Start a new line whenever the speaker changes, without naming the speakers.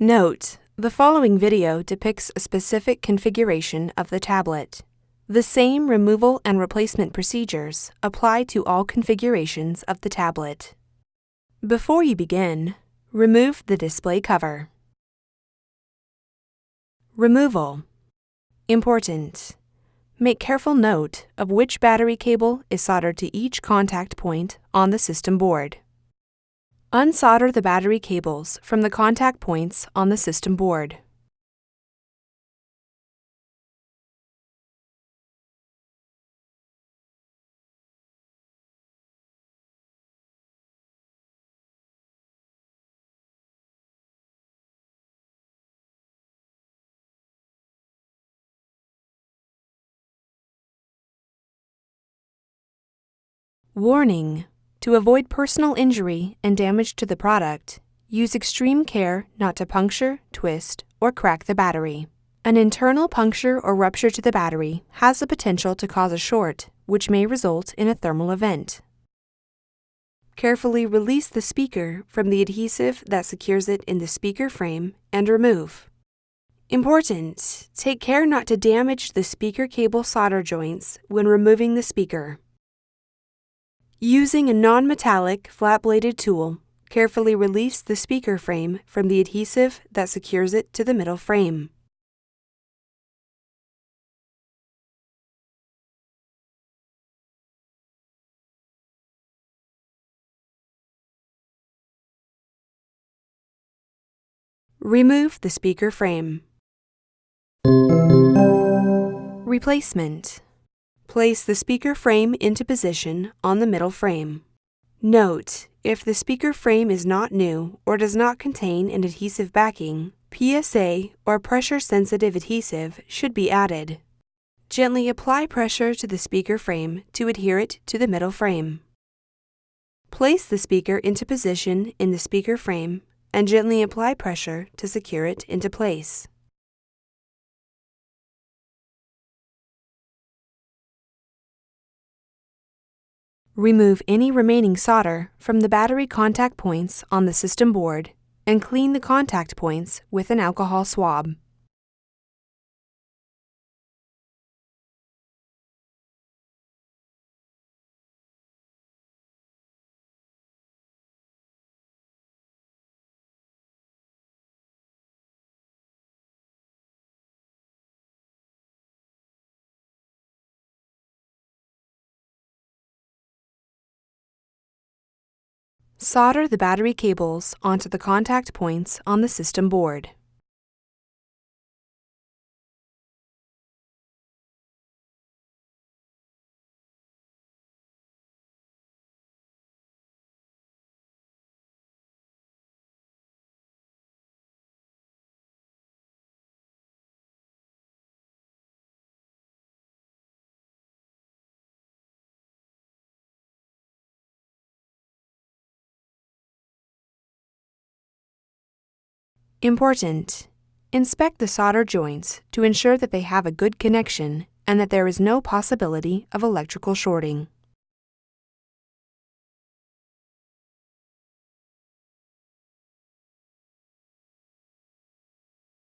Note: the following video depicts a specific configuration of the tablet. The same removal and replacement procedures apply to all configurations of the tablet. Before you begin, remove the display cover. Removal. Important. Make careful note of which battery cable is soldered to each contact point on the system board. Unsolder the battery cables from the contact points on the system board. Warning: to avoid personal injury and damage to the product, use extreme care not to puncture, twist, or crack the battery. An internal puncture or rupture to the battery has the potential to cause a short, which may result in a thermal event. Carefully release the speaker from the adhesive that secures it in the speaker frame and remove. Important: take care not to damage the speaker cable solder joints when removing the speaker. Using a non-metallic, flat-bladed tool, carefully release the speaker frame from the adhesive that secures it to the middle frame. Remove the speaker frame. Replacement. Place the speaker frame into position on the middle frame. Note: if the speaker frame is not new or does not contain an adhesive backing, PSA or pressure-sensitive adhesive should be added. Gently apply pressure to the speaker frame to adhere it to the middle frame. Place the speaker into position in the speaker frame and gently apply pressure to secure it into place. Remove any remaining solder from the battery contact points on the system board and clean the contact points with an alcohol swab. Solder the battery cables onto the contact points on the system board. Important: inspect the solder joints to ensure that they have a good connection and that there is no possibility of electrical shorting.